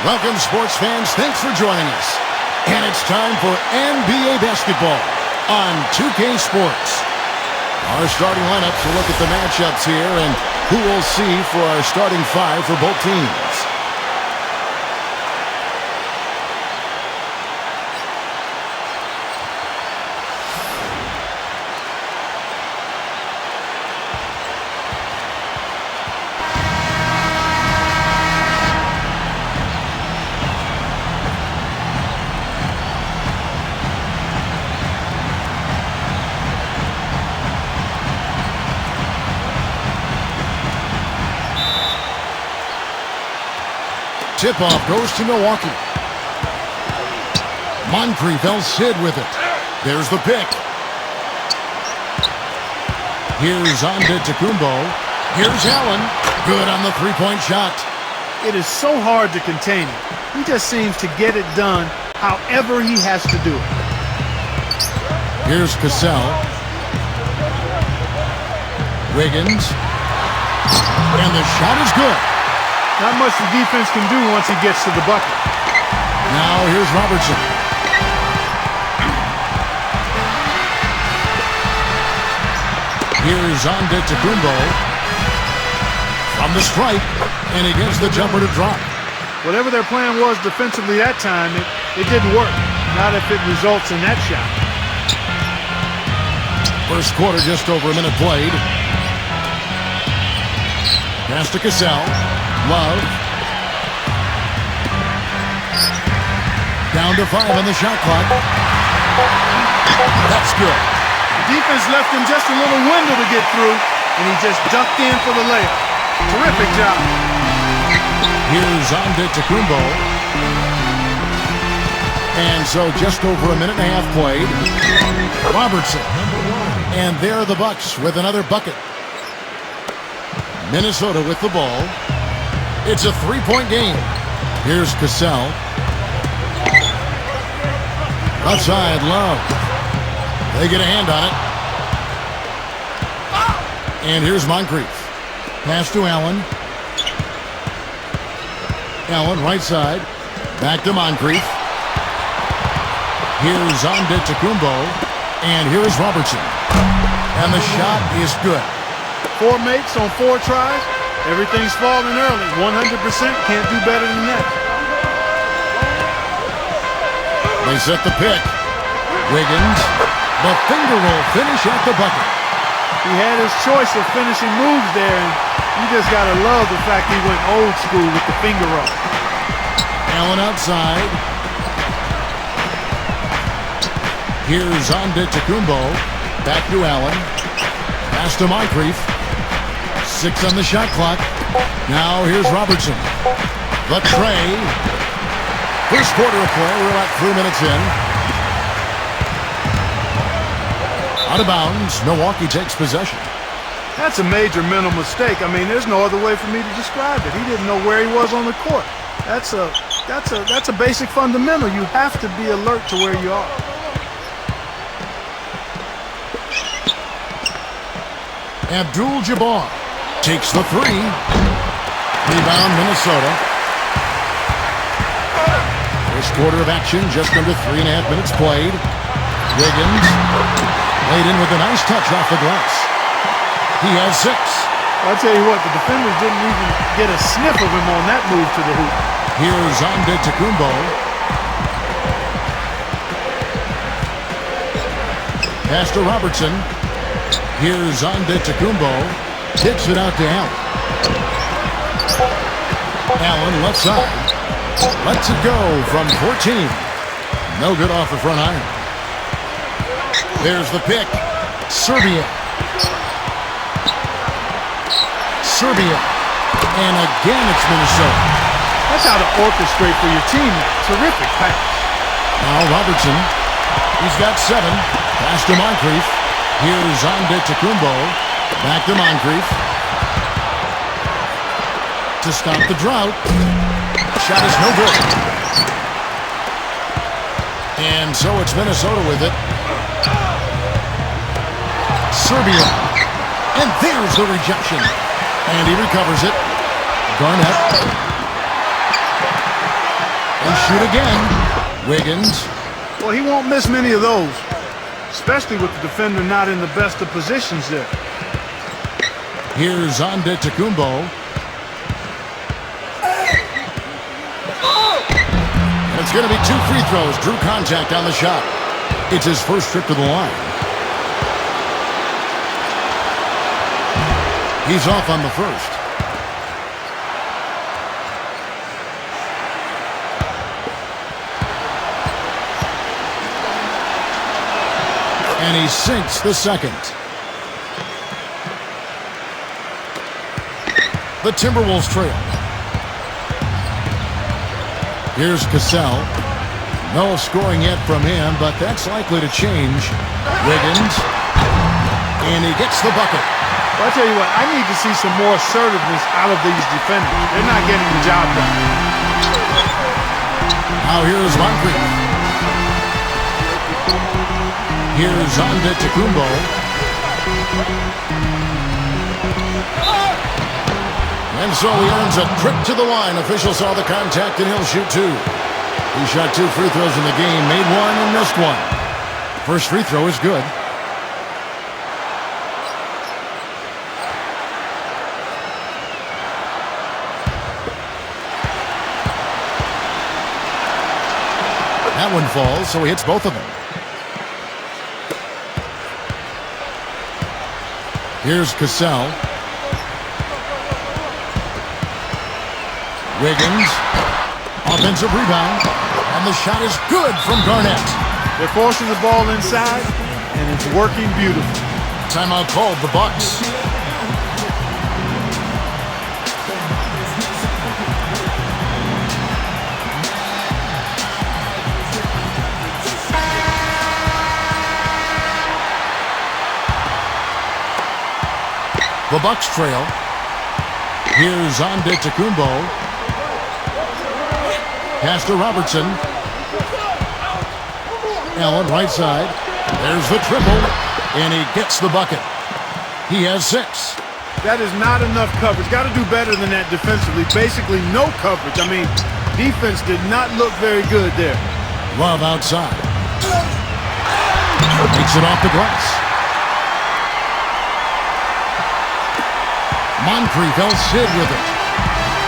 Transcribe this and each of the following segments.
Welcome, sports fans. Thanks for joining us. And it's time for NBA basketball on 2K Sports. Our starting lineups will look at the matchups here and who we'll see for our starting five for both teams. Tip-off goes to Milwaukee. Moncrief Sid with it. There's the pick. Here's Antetokounmpo. Here's Allen. Good on the three-point shot. It is so hard to contain him. He just seems to get it done however he has to do it. Here's Cassell. Wiggins. And the shot is good. Not much the defense can do once he gets to the bucket. Now here's Robertson. Here's Antetokounmpo. From the stripe, and he gets the jumper to drop. Whatever their plan was defensively that time, it didn't work. Not if it results in that shot. First quarter, just over a minute played. Pass to Cassell. Love. Down to 5 on the shot clock. That's good. The defense left him just a little window to get through, and he just ducked in for the layup. Terrific job. Here's Antetokounmpo. And so just over a minute and a half played. Robertson. And there are the Bucks with another bucket. Minnesota with the ball. It's a three-point game. Here's Cassell. Outside, Love. They get a hand on it. And here's Moncrief. Pass to Allen. Allen, right side. Back to Moncrief. Here's Antetokounmpo. And here's Robertson. And the shot is good. 4 makes on 4 tries. Everything's falling early. 100% can't do better than that. They set the pick. Wiggins. The finger roll finish at the bucket. He had his choice of finishing moves there, and you just got to love the fact he went old school with the finger roll. Allen outside. Here's Antetokounmpo. Back to Allen. Pass to Moncrief. 6 on the shot clock. Now here's Robertson. The tray. First quarter of play. We're about 3 minutes in. Out of bounds. Milwaukee takes possession. That's a major mental mistake. I mean, there's no other way for me to describe it. He didn't know where he was on the court. That's a basic fundamental. You have to be alert to where you are. Abdul-Jabbar takes the three. Rebound, Minnesota. First quarter of action, just under 3.5 minutes played. Wiggins laid in with a nice touch off the glass. He has 6. I'll tell you what, the defenders didn't even get a sniff of him on that move to the hoop. Here's Antetokounmpo. Pass to Robertson. Here's Antetokounmpo. Kicks it out to Allen. Allen left side. Lets it go from 14. No good off the front iron. There's the pick. Serbia. And again it's Minnesota. That's how to orchestrate for your team. Terrific pass. Now Robertson. He's got 7. Pass to Moncrief. Here's Antetokounmpo. Back to Moncrief. To stop the drought. Shot is no good. And so it's Minnesota with it. Serbia. And there's the rejection. And he recovers it. Garnett. And shoot again. Wiggins. Well, he won't miss many of those, especially with the defender not in the best of positions there. Here's Antetokounmpo. And it's going to be 2 free throws. Drew contact on the shot. It's his first trip to the line. He's off on the first. And he sinks the second. The Timberwolves trail. Here's Cassell. No scoring yet from him, but that's likely to change. Wiggins. And he gets the bucket. Well, I tell you what, I need to see some more assertiveness out of these defenders. They're not getting the job done. Now here's Moncrief. Here's Antetokounmpo. And so he earns a trip to the line. Official saw the contact, and he'll shoot 2. He shot 2 free throws in the game, made 1 and missed 1. First free throw is good. That one falls, so he hits both of them. Here's Cassell. Wiggins. Offensive rebound. And the shot is good from Garnett. They're forcing the ball inside, and it's working beautifully. Timeout called the Bucks. The Bucks trail. Here's Antetokounmpo. Pass to Robertson. Allen right side. There's the triple. And he gets the bucket. He has 6. That is not enough coverage. Got to do better than that defensively. Basically no coverage. I mean, defense did not look very good there. Love outside. Takes it off the glass. Moncrief El Cid with it.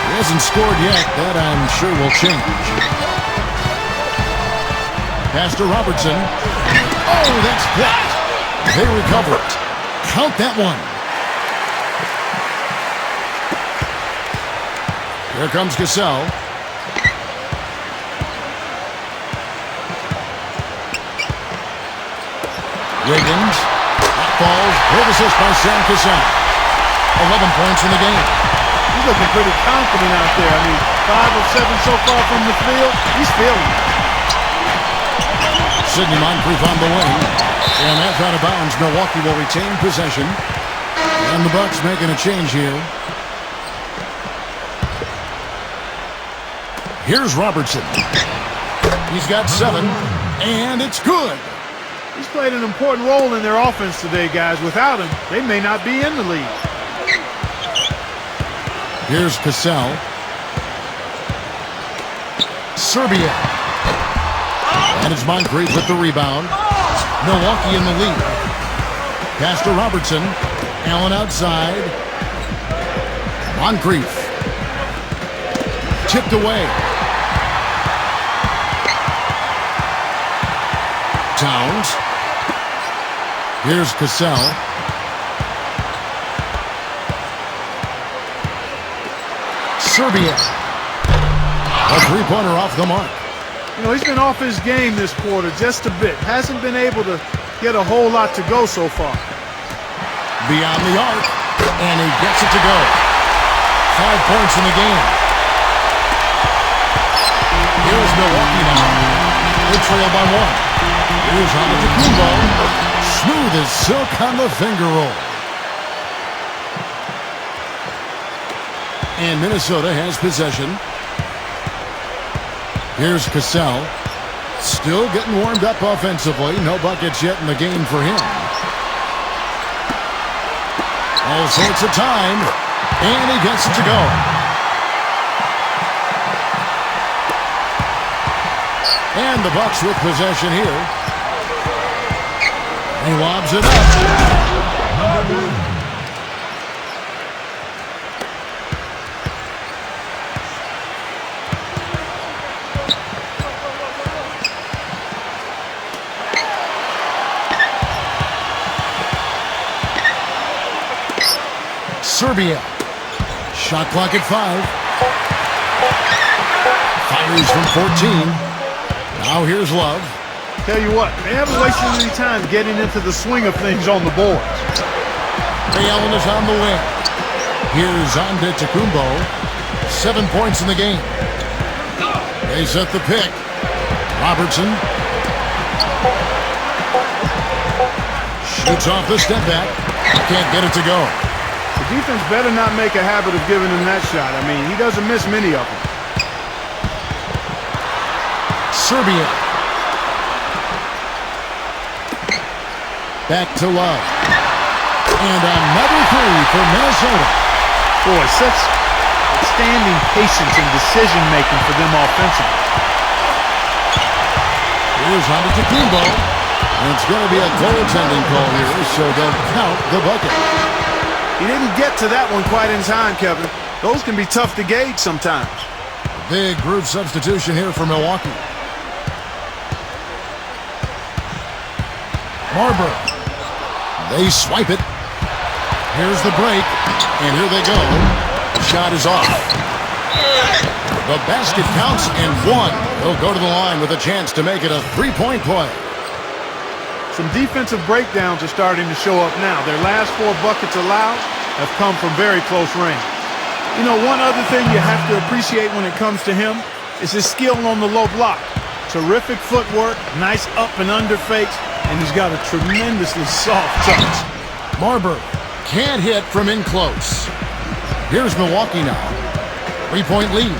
He hasn't scored yet. That I'm sure will change. Pass to Robertson. Oh, that's blocked. They recover it. Count that one. Here comes Cassell. Wiggins. That falls. Great assist by Sam Cassell. 11 points in the game. He's looking pretty confident out there. I mean, 5 of 7 so far from the field. He's feeling it. Sidney Moncrief on the wing. And that's out of bounds. Milwaukee will retain possession. And the Bucks making a change here. Here's Robertson. He's got 7. And it's good. He's played an important role in their offense today, guys. Without him, they may not be in the league. Here's Cassell. Serbia. And it's Moncrief with the rebound. Milwaukee in the lead. Pass to Robertson. Allen outside. Moncrief. Tipped away. Towns. Here's Cassell. Serbia. A three-pointer off the mark. You know, he's been off his game this quarter just a bit. Hasn't been able to get a whole lot to go so far. Beyond the arc. And he gets it to go. 5 points in the game. Here's Milwaukee now. They trail by 1. Here's Antetokounmpo. Smooth as silk on the finger roll. And Minnesota has possession. Here's Cassell. Still getting warmed up offensively. No buckets yet in the game for him. All sorts of time. And he gets it to go. And the Bucks with possession here. He lobs it up. Serbia. Shot clock at 5. Fires from 14. Now here's Love. Tell you what, they haven't wasted any time getting into the swing of things on the boards. Ray Allen is on the wing. Here's Antetokounmpo. 7 points in the game. They set the pick. Robertson. Shoots off the step back. Can't get it to go. The defense better not make a habit of giving him that shot. I mean, he doesn't miss many of them. Serbia. Back to Love. And another three for Minnesota. Boy, such outstanding patience and decision-making for them offensively. Here's Antetokounmpo. And it's going to be a goaltending call here, so they'll count the bucket. He didn't get to that one quite in time, Kevin. Those can be tough to gauge sometimes. Big group substitution here for Milwaukee. Marbury. They swipe it. Here's the break. And here they go. The shot is off. The basket counts and 1. They'll go to the line with a chance to make it a 3-point play. Some defensive breakdowns are starting to show up now. Their last 4 buckets allowed have come from very close range. You know, one other thing you have to appreciate when it comes to him is his skill on the low block. Terrific footwork, nice up and under fakes, and he's got a tremendously soft touch. Marbury can't hit from in close. Here's Milwaukee now. 3-point lead.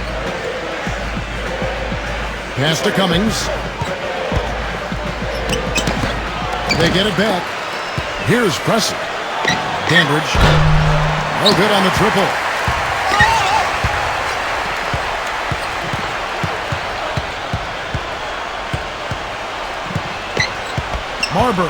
Pass to Cummings. They get it back. Here's Preston. Cambridge. No good on the triple. Marbury.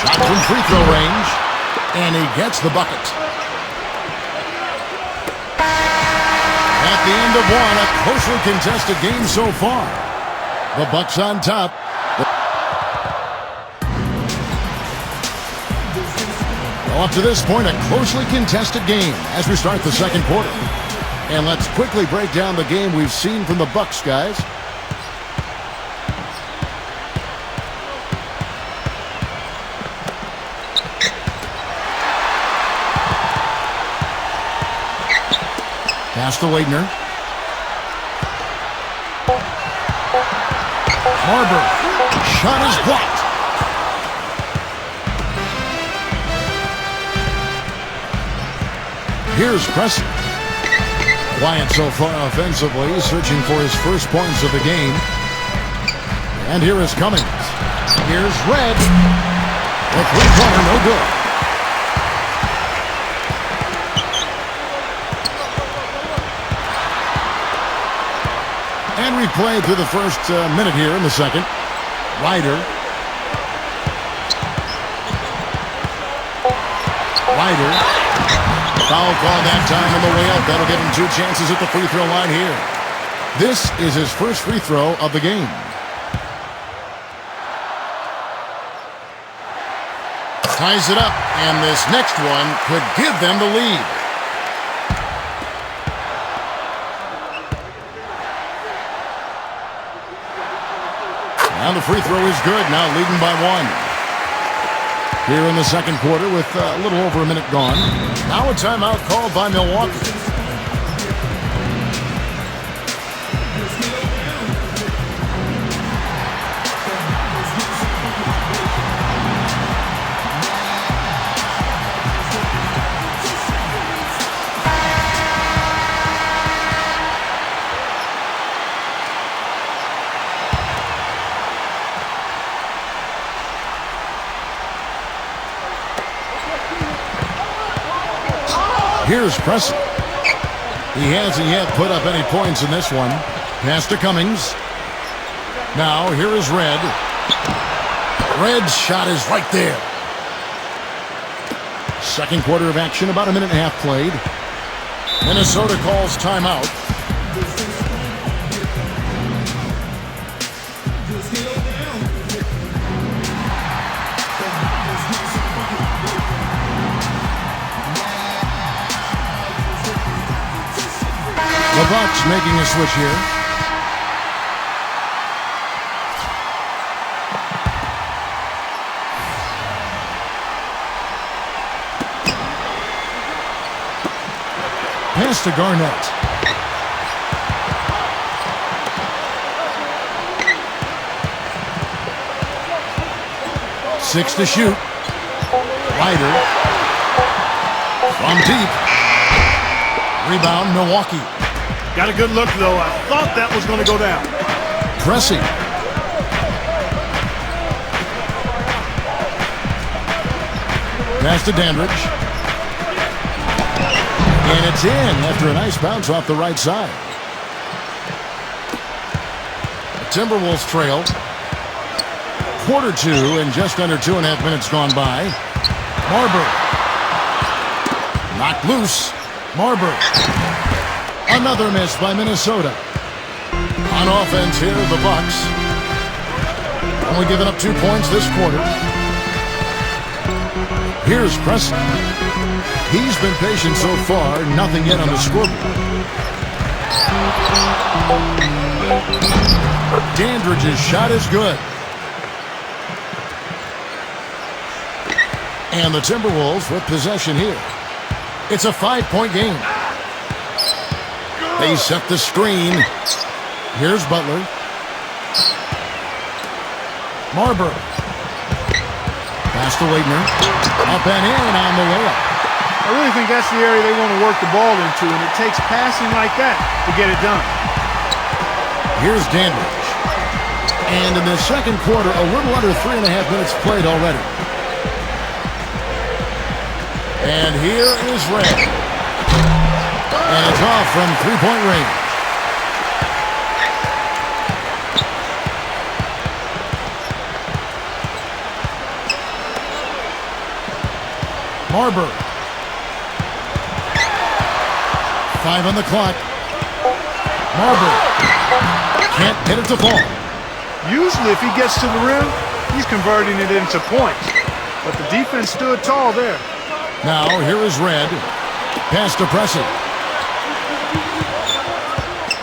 Shot from free throw range. And he gets the bucket. At the end of one, a closely contested game so far. The Bucks on top. Well, up to this point, a closely contested game as we start the second quarter. And let's quickly break down the game we've seen from the Bucks, guys. Pass to Wagner. Marbury. Shot is blocked. Here's Preston. Quiet so far offensively, searching for his first points of the game. And here is Cummings. Here's Red. The three-pointer, no good. And we played through the first minute here in the second. Ryder. Foul call that time on the way up. That'll give him 2 chances at the free throw line here. This is his first free throw of the game. Ties it up, and this next one could give them the lead. Now the free throw is good, now leading by 1. Here in the second quarter with a little over a minute gone. Now a timeout called by Milwaukee. Here's Preston. He hasn't yet put up any points in this one. Pass to Cummings. Now, here is Red. Red's shot is right there. Second quarter of action, about a minute and a half played. Minnesota calls timeout. The Bucks making a switch here. Pass to Garnett. Six to shoot. Ryder. From deep. Rebound, Milwaukee. Got a good look, though. I thought that was going to go down. Pressing. Pass to Dandridge. And it's in after a nice bounce off the right side. The Timberwolves trail. Quarter two and just under 2.5 minutes gone by. Marbury. Knocked loose. Marbury. Another miss by Minnesota. On offense here, the Bucks. Only giving up 2 points this quarter. Here's Preston. He's been patient so far, nothing yet on the scoreboard. Dandridge's shot is good. And the Timberwolves with possession here. It's a 5-point game. They set the screen. Here's Butler. Marbury. Pass to Wagner. Up and in on the layup. I really think that's the area they want to work the ball into, and it takes passing like that to get it done. Here's Dandridge. And in the second quarter, a little under 3.5 minutes played already. And here is Red. And it's off from three-point range. Marbury. 5 on the clock. Marbury. Can't get it to fall. Usually if he gets to the rim, he's converting it into points. But the defense stood tall there. Now here is Red. Pass to Pressey.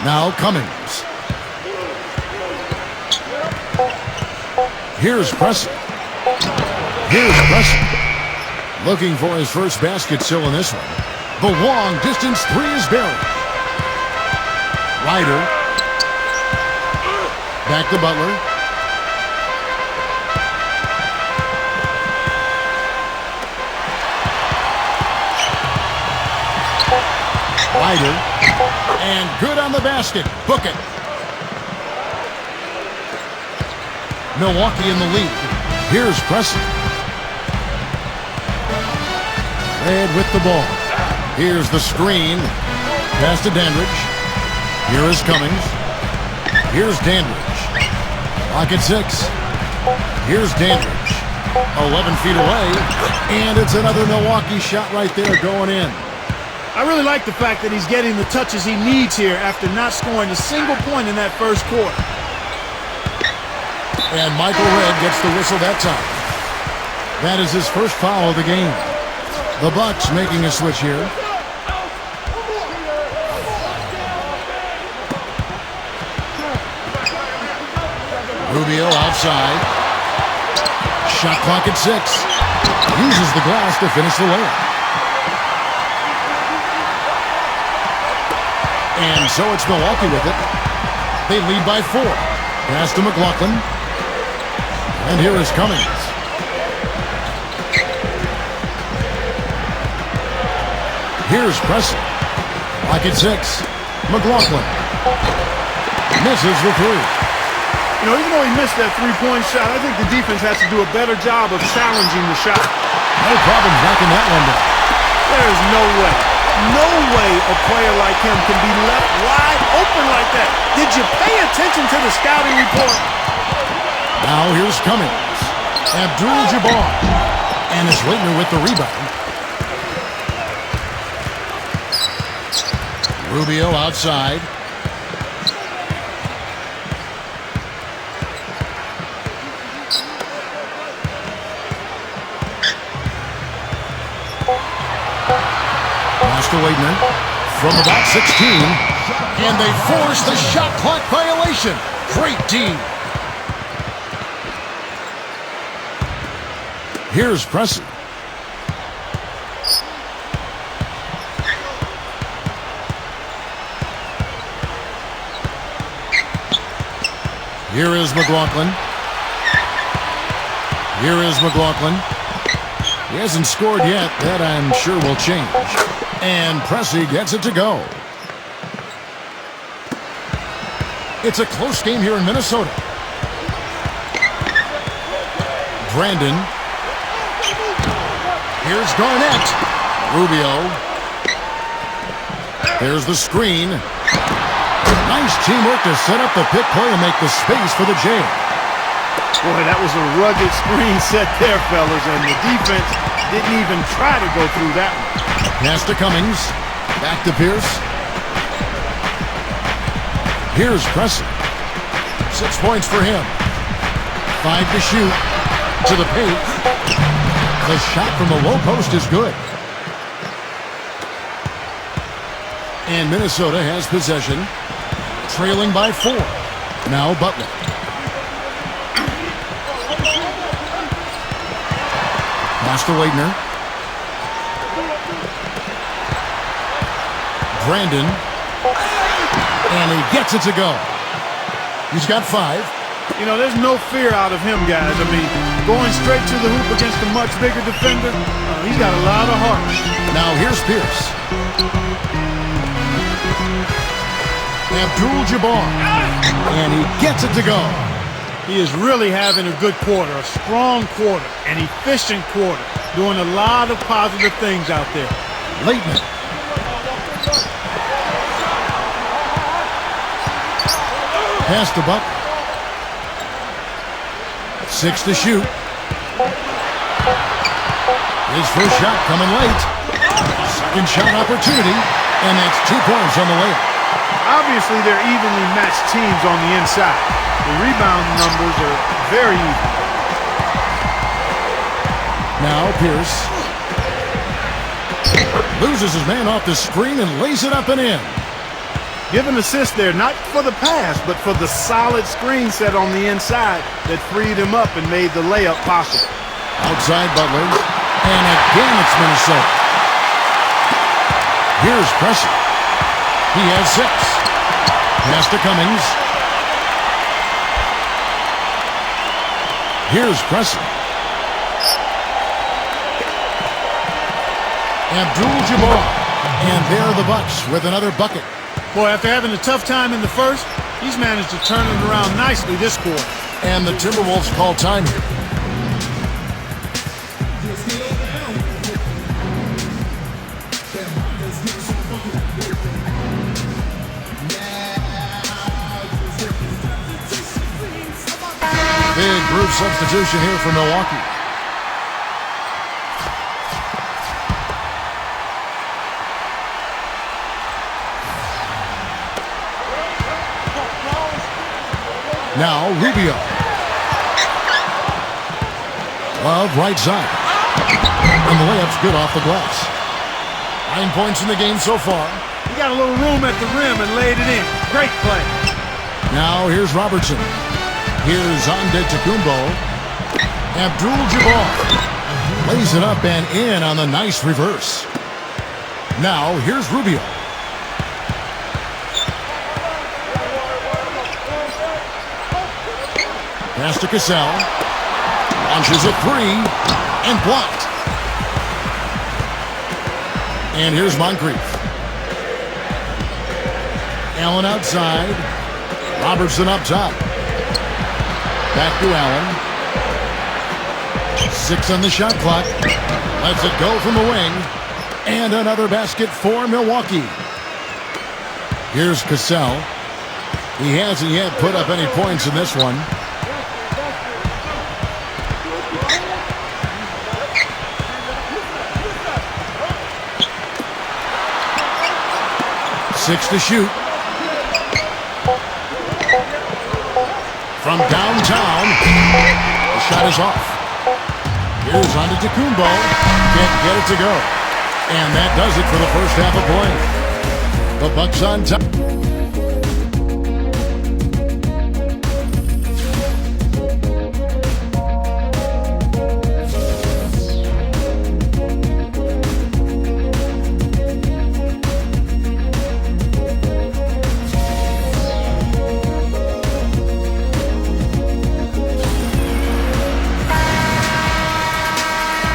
Now Cummings. Here's Pressey. Here's Pressey. Looking for his first basket still in this one. The long distance three is buried. Ryder. Back to Butler. Ryder. And good on the basket. Book it. Milwaukee in the lead. Here's Preston. Red with the ball. Here's the screen. Pass to Dandridge. Here is Cummings. Here's Dandridge. Lock at 6. Here's Dandridge. 11 feet away. And it's another Milwaukee shot right there going in. I really like the fact that he's getting the touches he needs here after not scoring a single point in that first quarter. And Michael Red gets the whistle that time. That is his first foul of the game. The Bucks making a switch here. Rubio outside. Shot clock at 6. Uses the glass to finish the layup. And so it's Milwaukee with it. They lead by 4. Pass to McLaughlin. And here is Cummings. Here's Preston. Lock at 6. McLaughlin. Misses the 3. You know, even though he missed that three-point shot, I think the defense has to do a better job of challenging the shot. No problem knocking that one down. There is no way No way a player like him can be left wide open like that. Did you pay attention to the scouting report? Now here's Cummings. Abdul-Jabbar. And it's Leitner with the rebound. Rubio outside. Pass to Leitner from about 16. And they force the shot clock violation. Great team. Here's Pressey. Here is McLaughlin. Here is McLaughlin. He hasn't scored yet. That I'm sure will change. And Pressey gets it to go. It's a close game here in Minnesota. Brandon. Here's Garnett. Rubio. There's the screen. Nice teamwork to set up the pick play and make the space for the Jay. Boy, that was a rugged screen set there, fellas, and the defense didn't even try to go through that one. Pass to Cummings. Back to Pierce. Here's Pressey. 6 points for him. 5 to shoot. To the paint. The shot from the low post is good. And Minnesota has possession. Trailing by 4. Now Butler. Pass to Leitner. Brandon. And he gets it to go. He's got 5. You know, there's no fear out of him, guys. I mean, going straight to the hoop against a much bigger defender, he's got a lot of heart. Now here's Pierce. Abdul-Jabbar. And he gets it to go. He is really having a good quarter, a strong quarter, an efficient quarter, doing a lot of positive things out there. Leitner. Pass to Buck. 6 to shoot. His first shot coming late. Second shot opportunity. And that's 2 points on the layup. Obviously, they're evenly matched teams on the inside. The rebound numbers are very even. Now Pierce. Loses his man off the screen and lays it up and in. Give an assist there, not for the pass, but for the solid screen set on the inside that freed him up and made the layup possible. Outside Butler. And again it's Minnesota. Here's Pressey. He has 6. Pass to Cummings. Here's Pressey. Abdul-Jabbar. And there are the Bucks with another bucket. Boy, after having a tough time in the first, he's managed to turn it around nicely this quarter. And the Timberwolves call time here. Big group substitution here for Milwaukee. Now Rubio. Love right side. And the layup's good off the glass. 9 points in the game so far. He got a little room at the rim and laid it in. Great play. Now here's Robertson. Here's Antetokounmpo. Abdul-Jabbar. Lays it up and in on the nice reverse. Now here's Rubio. Pass to Cassell. Launches a 3 and blocked. And here's Moncrief. Allen outside. Robertson up top. Back to Allen. 6 on the shot clock. Lets it go from the wing. And another basket for Milwaukee. Here's Cassell. He hasn't yet put up any points in this one. Six to shoot. From downtown, the shot is off. Here's Antetokounmpo. Can't get it to go. And that does it for the first half of play. The Bucks on top.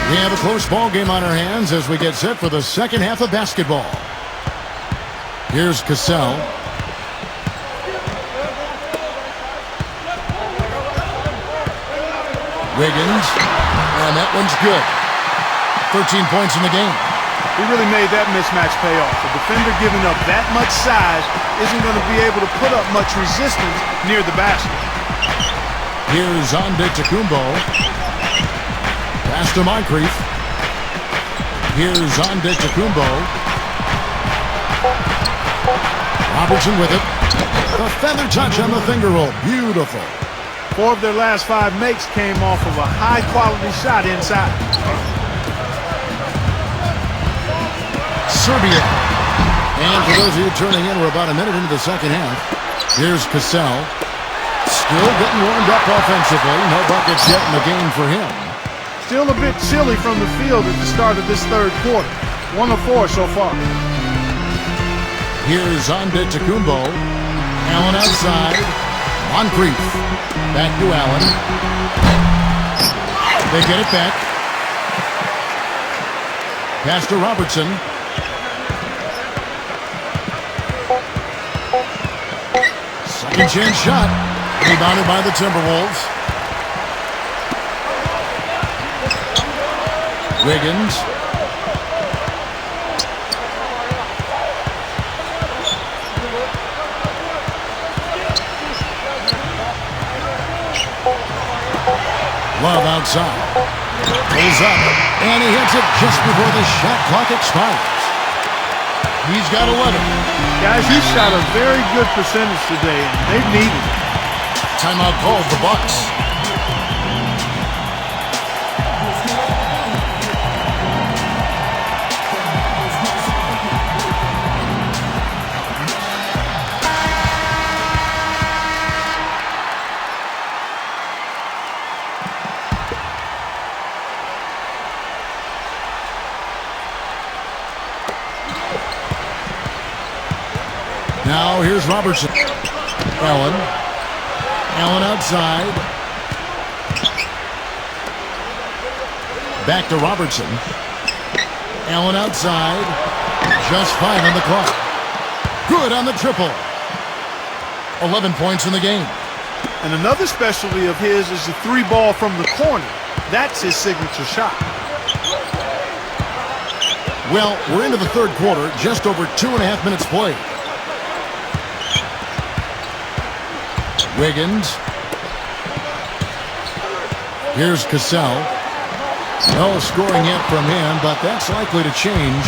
We have a close ball game on our hands as we get set for the second half of basketball. Here's Cassell. Wiggins. And that one's good. 13 points in the game. He really made that mismatch pay off. A defender giving up that much size isn't going to be able to put up much resistance near the basket. Here's Antetokounmpo. Pass to Moncrief. Here's Antetokounmpo. Robertson with it. The feather touch on the finger roll. Beautiful. 4 of their last 5 makes came off of a high-quality shot inside. Serbia. And for those of you turning in, we're about a minute into the second half. Here's Cassell. Still getting warmed up offensively. No buckets yet in the game for him. Still a bit chilly from the field at the start of this third quarter. 1 of 4 so far. Here's Antetokounmpo. Allen outside. Moncrief. Back to Allen. They get it back. Pass to Robertson. Second chance shot. Rebounded by the Timberwolves. Wiggins. Love outside. Pulls up. And he hits it just before the shot clock expires. He's got 11. Guys, he shot a very good percentage today, and they've needed it. Timeout called the Bucks. Now here's Robertson. Allen. Allen outside. Back to Robertson. Allen outside. Just 5 on the clock. Good on the triple. 11 points in the game. And another specialty of his is the 3-ball from the corner. That's his signature shot. Well, we're into the third quarter. Just over 2.5 minutes played. Wiggins. Here's Cassell. No scoring yet from him, but that's likely to change.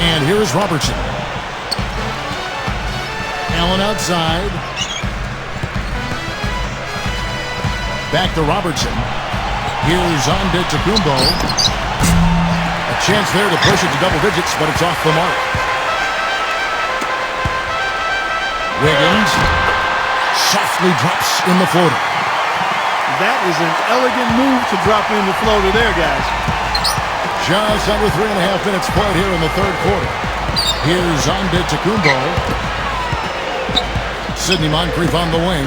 And here's Robertson. Allen outside. Back to Robertson. Here's Antetokounmpo. A chance there to push it to double digits, but it's off the mark. Wiggins softly drops in the floater. That is an elegant move to drop in the floater there, guys. Just under 3.5 minutes played here in the third quarter. Here's Antetokounmpo. Sidney Moncrief on the wing.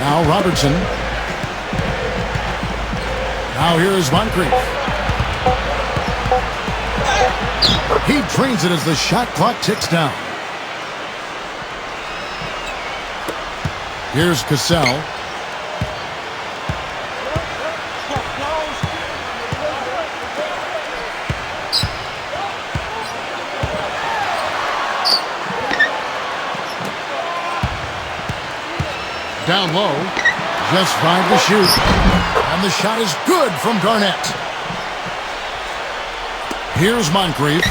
Now Robertson. Now here's Moncrief. He drains it as the shot clock ticks down. Here's Cassell. Down low. Just 5 to shoot. And the shot is good from Garnett. Here's Moncrief.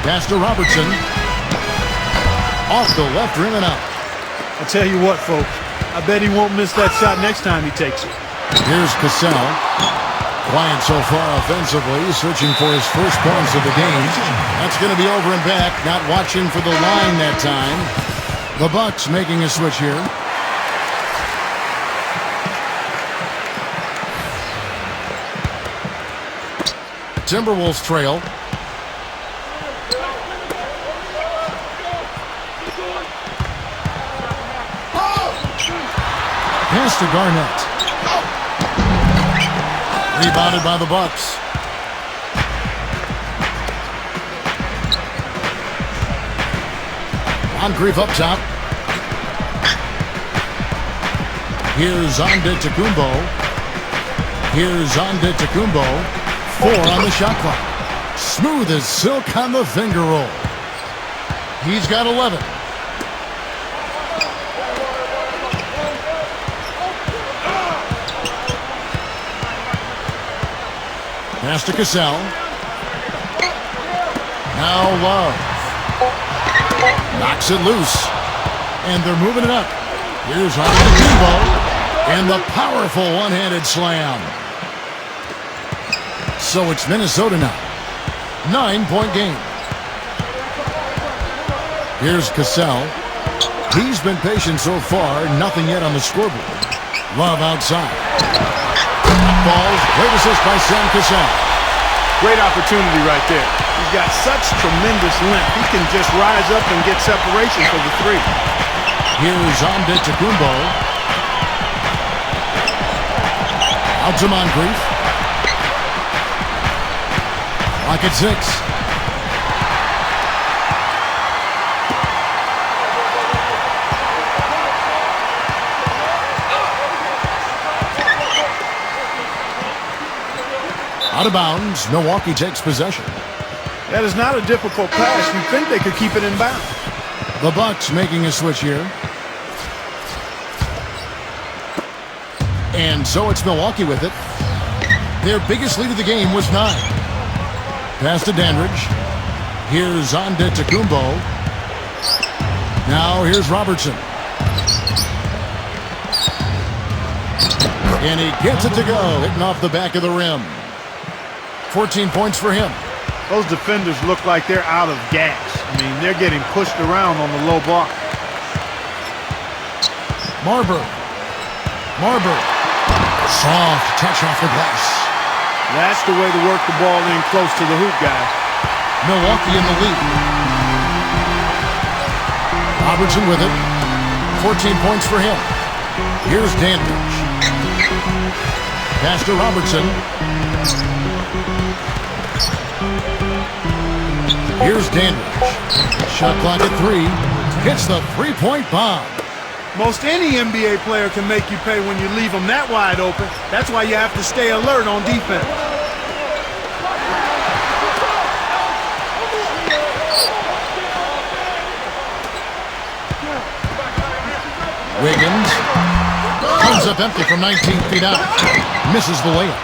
Pass to Robertson. Off the left rim and out. I tell you what, folks. I bet he won't miss that shot next time he takes it. Here's Cassell. Quiet so far offensively, searching for his first points of the game. That's going to be over and back, not watching for the line that time. The Bucks making a switch here. Timberwolves trail. Pass to Garnett. Rebounded by the Bucks. Moncrief up top. Here's Antetokounmpo. Here's Antetokounmpo. 4 on the shot clock. Smooth as silk on the finger roll. He's got 11. Pass to Cassell. Now Love. Knocks it loose. And they're moving it up. Here's Antetokounmpo. And the powerful one-handed slam. So it's Minnesota now. 9-point game. Here's Cassell. He's been patient so far. Nothing yet on the scoreboard. Love outside. Balls. Great assist by Sam Cassell. Great opportunity right there. He's got such tremendous length. He can just rise up and get separation for the three. Here's Antetokounmpo. Out to Moncrief. Lock at 6. Out of bounds. Milwaukee takes possession. That is not a difficult pass. You'd think they could keep it in bounds. The Bucks making a switch here. And so it's Milwaukee with it. Their biggest lead of the game was 9. Pass to Dandridge. Here's Antetokounmpo. Now here's Robertson. And he gets it to go, hitting off the back of the rim. 14 points for him. Those defenders look like they're out of gas. I mean, they're getting pushed around on the low block. Marbury. Soft touch off the glass. That's the way to work the ball in close to the hoop, guys. Milwaukee in the lead. Robertson with it. 14 points for him. Here's Dandridge. Pass to Robertson. Here's Dandridge. Shot clock at 3. Hits the three-point bomb. Most any NBA player can make you pay when you leave them that wide open. That's why you have to stay alert on defense. Wiggins comes up empty from 19 feet out. Misses the layup.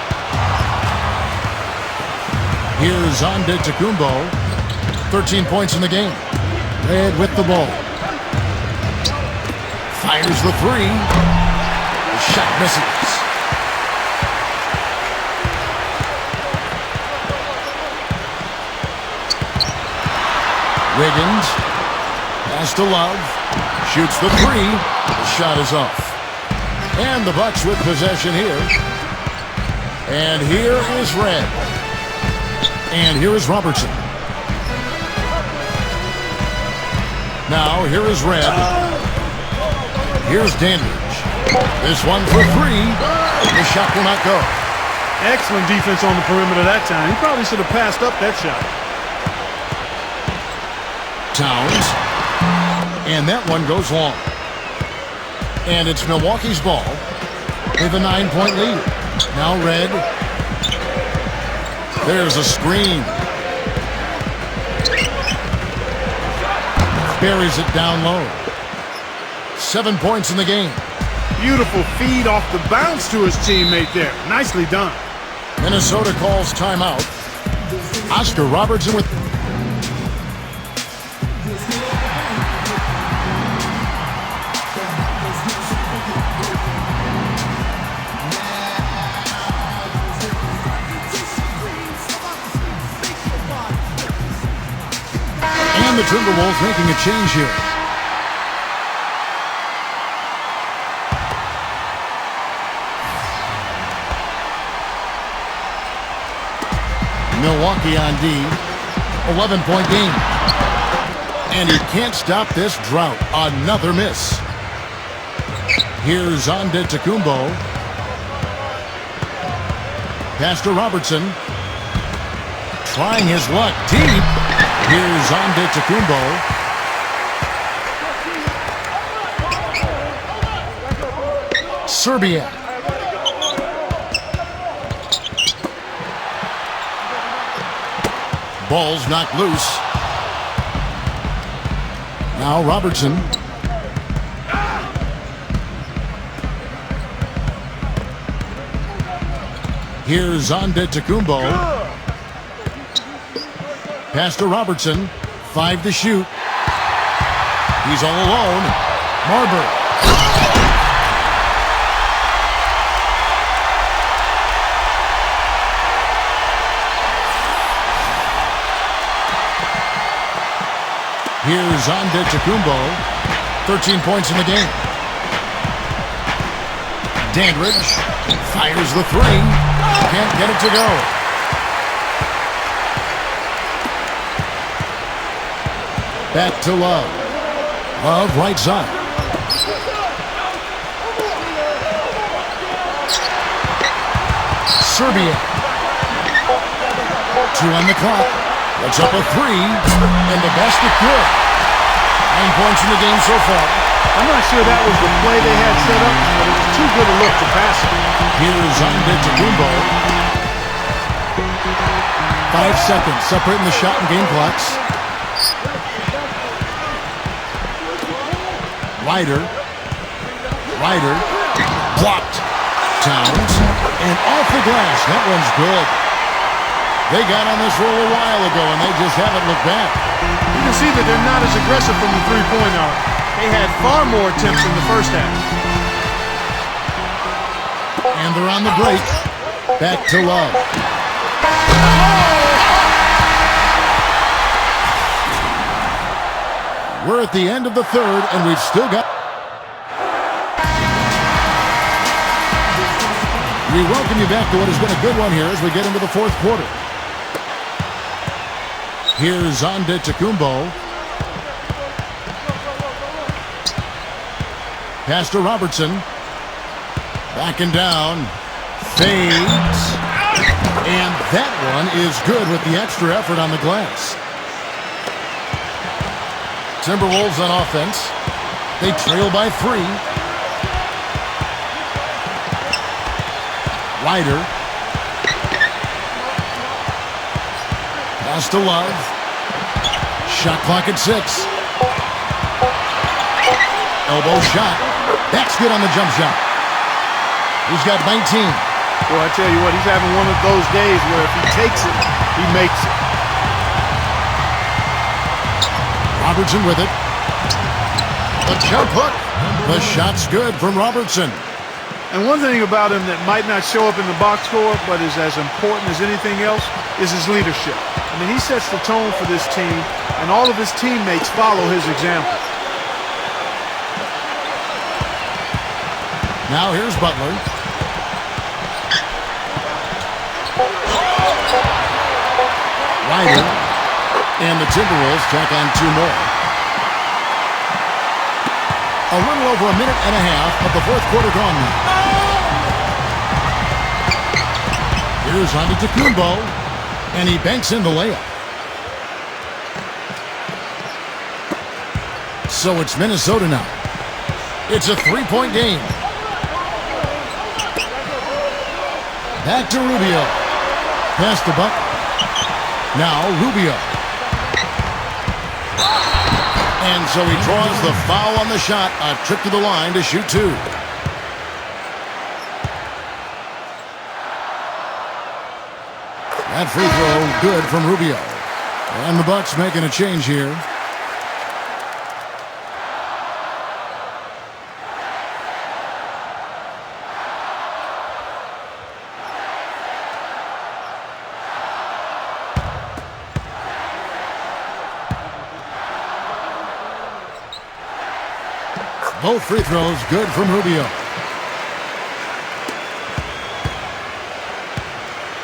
Here's Antetokounmpo. 13 points in the game. Red with the ball. Fires the 3. The shot misses. Wiggins. Pass to Love. Shoots the 3. The shot is off. And the Bucks with possession here. And here is Red. And here is Robertson. Now here is Red. Here's Dandridge. This one for 3. The shot will not go. Excellent defense on the perimeter that time. He probably should have passed up that shot. Towns. And that one goes long. And it's Milwaukee's ball with a 9-point lead. Now Red. There's a screen. Buries it down low. 7 points in the game. Beautiful feed off the bounce to his teammate there. Nicely done. Minnesota calls timeout. Oscar Robertson with... And the Timberwolves making a change here. Milwaukee on D. 11-point game. And he can't stop this drought. Another miss. Here's Antetokounmpo. Pass to Robertson. Trying his luck deep. Here's Antetokounmpo. Serbia. Ball's knocked loose. Now Robertson. Here's Antetokounmpo. Pass to Robertson. 5 to shoot. He's all alone. Marbury. Here's Antetokounmpo. 13 points in the game. Dandridge fires the three. Can't get it to go. Back to Love. Love right side. Serbia. 2 on the clock. Puts up a 3, and the basket good. 9 points in the game so far. I'm not sure that was the play they had set up, but it was too good a look to pass it. Here's Antetokounmpo. 5 seconds separating the shot and game clocks. Ryder. Blocked. Towns. And off the glass. That one's good. They got on this roll a while ago, and they just haven't looked back. You can see that they're not as aggressive from the three-point arc. They had far more attempts in the first half. And they're on the break. Back to Love. We're at the end of the third, and we've still got... We welcome you back to what has been a good one here as we get into the fourth quarter. Here's Antetokounmpo. Pass to Robertson. Backing down. Fades. And that one is good with the extra effort on the glass. Timberwolves on offense. They trail by 3. Ryder. Pass to Love. Shot clock at 6. Elbow shot. That's good on the jump shot. He's got 19. Well, I tell you what, he's having one of those days where if he takes it, he makes it. Robertson with it. The jump hook. The shot's good from Robertson. And one thing about him that might not show up in the box score, but is as important as anything else, is his leadership. I mean, he sets the tone for this team, and all of his teammates follow his example. Now here's Butler. Ryder. And the Timberwolves tack on 2 more. A little over a minute and a half of the fourth quarter gone now. Here's Antetokounmpo, and he banks in the layup. So it's Minnesota now. It's a 3-point game. Back to Rubio. Pass to Buck. Now Rubio. And so he draws the foul on the shot. A trip to the line to shoot two. That free throw good from Rubio. And the Bucks making a change here. Both free throws good from Rubio.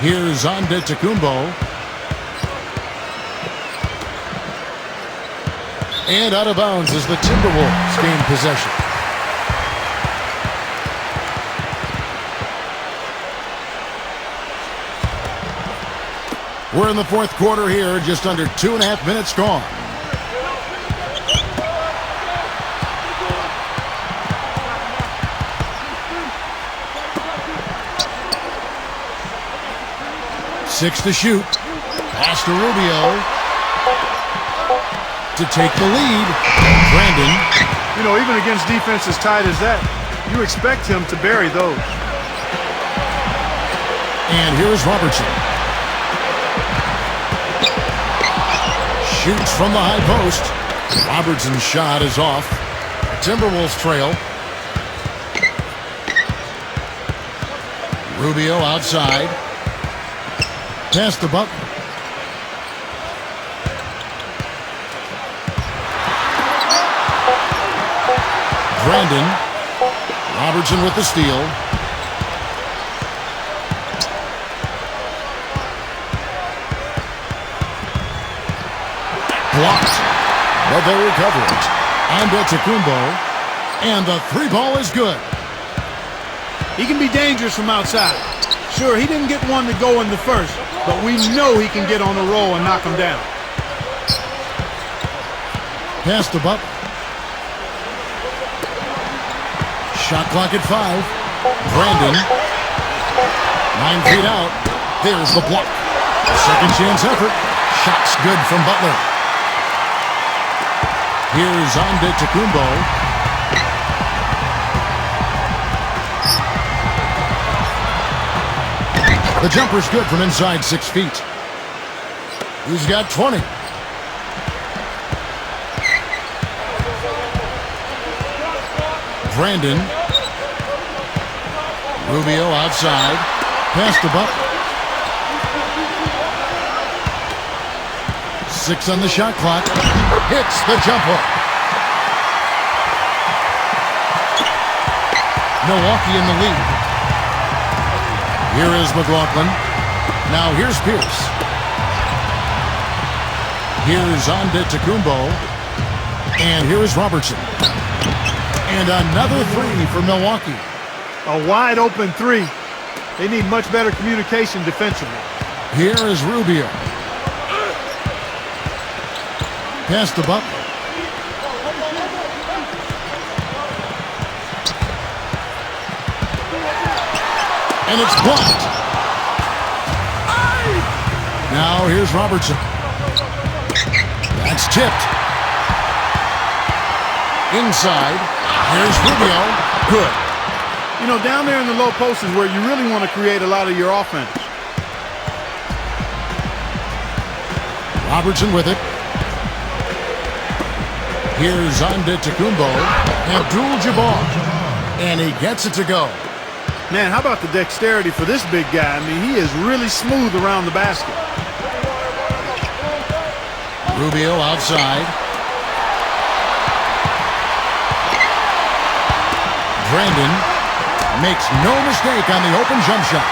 Here's Antetokounmpo. And out of bounds as the Timberwolves gain possession. We're in the fourth quarter here, just under 2.5 minutes gone. Six to shoot. Pass to Rubio to take the lead. Brandon. You know, even against defense as tight as that, you expect him to bury those. And here's Robertson. Shoots from the high post. Robertson's shot is off. Timberwolves trail. Rubio outside. Pass to Butler. Brandon. Robertson with the steal. Blocked. But they recover it. Antetokounmpo. And the three ball is good. He can be dangerous from outside. Sure, he didn't get one to go in the first, but we know he can get on a roll and knock him down. Pass to Butler. Shot clock at 5. Brandon. 9 feet out. There's the block. Second chance effort. Shot's good from Butler. Here's Antetokounmpo. The jumper's good from inside 6 feet. He's got 20. Brandon. Rubio outside. Pass to Butler. 6 on the shot clock. Hits the jumper. Milwaukee in the lead. Here is McLaughlin. Now here's Pierce. Here's Antetokounmpo. And here is Robertson. And another three for Milwaukee. A wide open three. They need much better communication defensively. Here is Rubio. Pass to Butler. And it's blocked. Now here's Robertson. That's tipped. Inside. Here's Rubio. Good. You know, down there in the low post is where you really want to create a lot of your offense. Robertson with it. Here's Antetokounmpo. Abdul-Jabbar. And he gets it to go. Man, how about the dexterity for this big guy? I mean, he is really smooth around the basket. Rubio outside. Brandon makes no mistake on the open jump shot.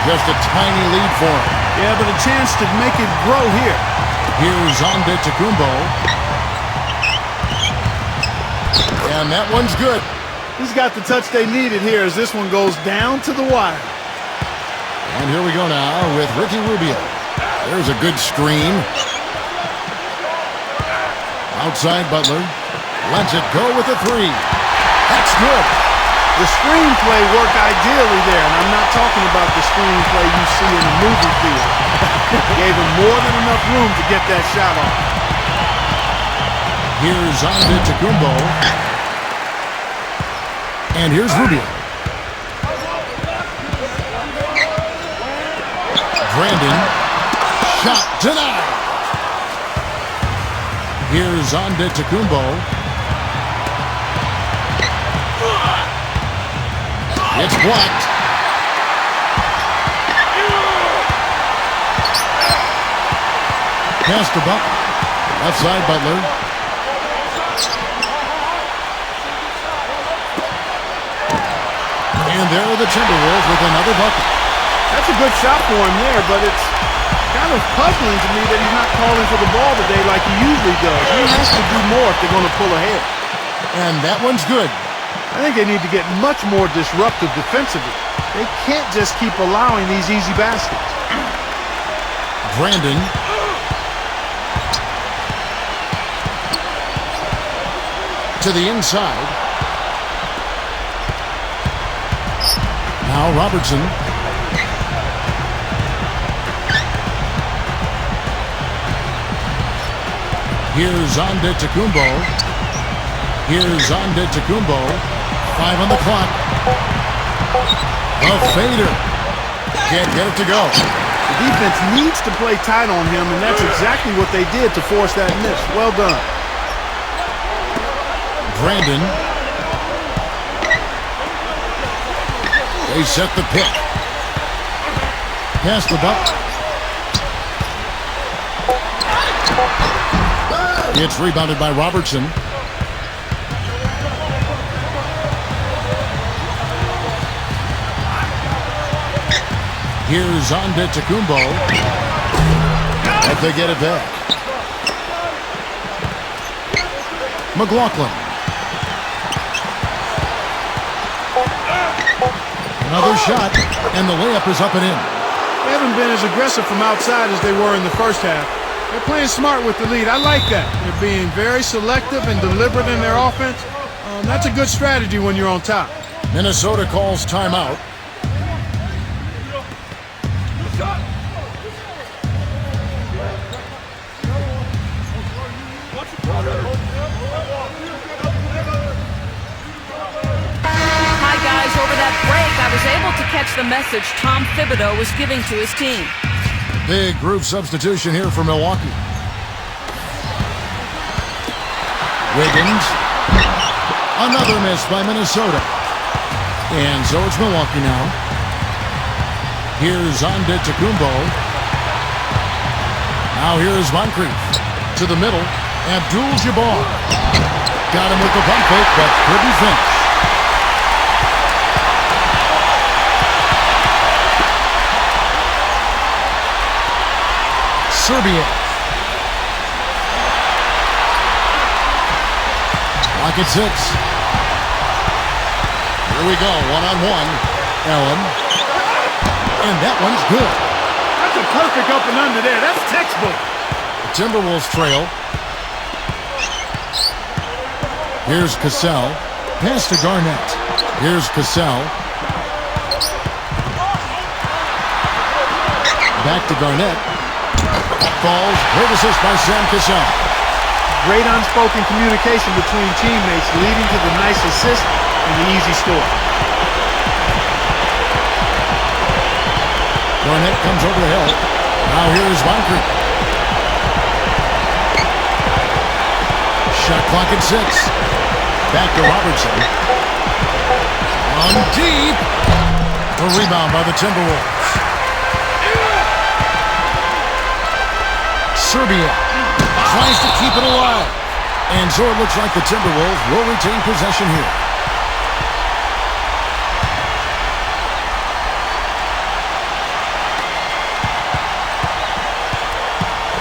Just a tiny lead for him. Yeah, but a chance to make it grow here. Here's Antetokounmpo. And that one's good. He's got the touch they needed here as this one goes down to the wire. And here we go now with Ricky Rubio. There's a good screen. Outside Butler. Lets it go with a three. That's good. The screenplay worked ideally there, and I'm not talking about the screenplay you see in the movie theater. Gave him more than enough room to get that shot off. Here's Antetokounmpo. And here's Rubio. Brandon. Shot denied. Here's Antetokounmpo. It's blocked. Pass to Buck. Left side, Butler. And there are the Timberwolves with another bucket. That's a good shot for him there, but it's kind of puzzling to me that he's not calling for the ball today like he usually does. He has to do more if they're going to pull ahead. And that one's good. I think they need to get much more disruptive defensively. They can't just keep allowing these easy baskets. Brandon. To the inside. Now Robertson. Here's Antetokounmpo. Here's Antetokounmpo. 5 on the clock. A fader. Can't get it to go. The defense needs to play tight on him, and that's exactly what they did to force that miss. Well done. Brandon. They set the pick. Pass the buck. It's rebounded by Robertson. Here's Antetokounmpo. But they get it back. McLaughlin. Another shot, and the layup is up and in. They haven't been as aggressive from outside as they were in the first half. They're playing smart with the lead. I like that. They're being very selective and deliberate in their offense. That's a good strategy when you're on top. Minnesota calls timeout. Hi, guys. Over that break, I was able to catch the message Tom Thibodeau was giving to his team. Big group substitution here for Milwaukee. Wiggins. Another miss by Minnesota. And so it's Milwaukee now. Here's Antetokounmpo. Now here's Moncrief. To the middle. Abdul-Jabbar. Got him with the pump fake, but couldn't finish. Serbia. Lock at 6. Here we go, one-on-one. Allen. And that one's good. That's a perfect up and under there. That's textbook. The Timberwolves trail. Here's Cassell. Pass to Garnett. Here's Cassell. Back to Garnett. Falls. Great assist by Sam Cassell. Great unspoken communication between teammates leading to the nice assist and the easy score. Garnett comes over the hill. Now here's Moncrief. Shot clock at 6. Back to Robertson. On deep. A rebound by the Timberwolves. Serbia tries to keep it alive. And so it looks like the Timberwolves will retain possession here.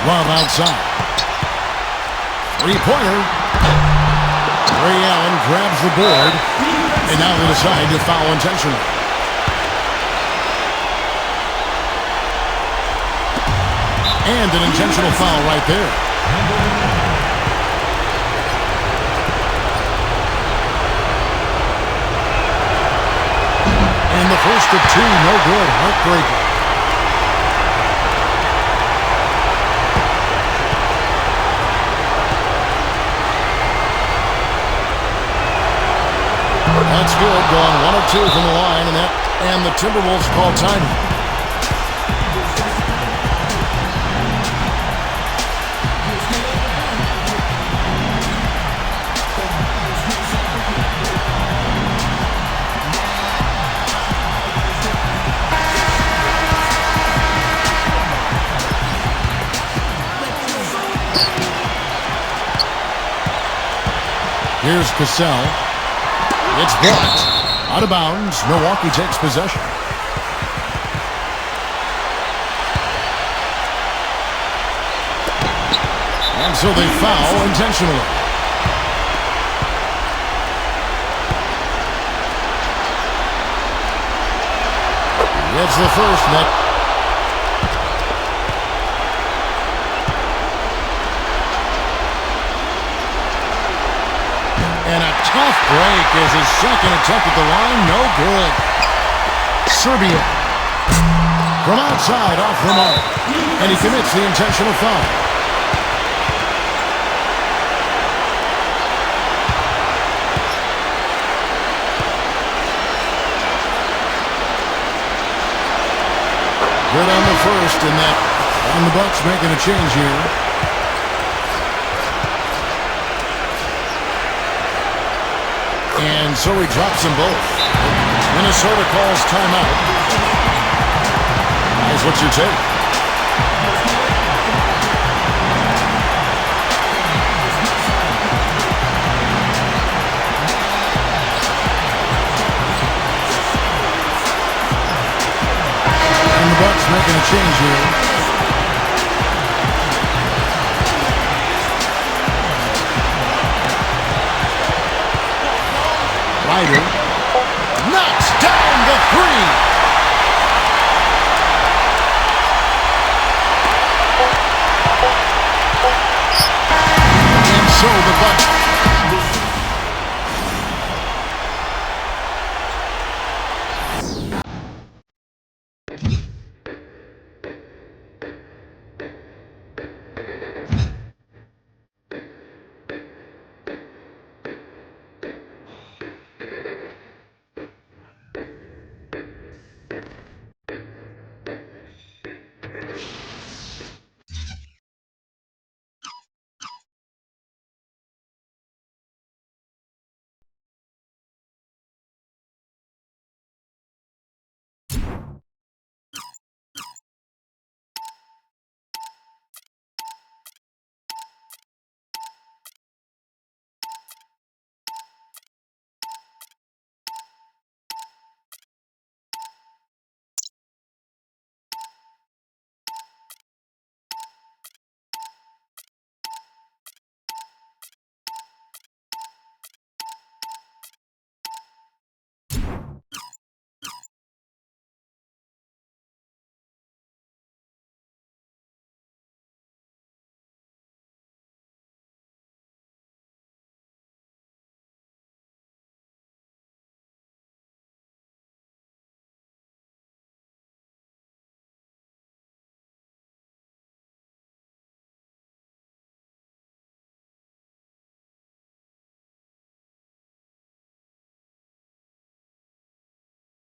Love outside. Three-pointer. Ray Allen grabs the board. And now they decide to foul intentionally. And an intentional foul right there. And the first of 2, no good. Heartbreaker. that's good. Going 1 of 2 from the line, and the Timberwolves call timeout. Here's Cassell. It's blocked. Out of bounds. Milwaukee takes possession. And so they foul intentionally. It's the first net. And a tough break is his second attempt at the line. No good. Serbia. From outside, off the mark. And he commits the intentional foul. Good on the first, and that on the Bucks making a change here. And so he drops them both. Minnesota calls timeout. Guys, what's your take? And the Bucks making a change here. Ryder knocks down the three. And so the Bucks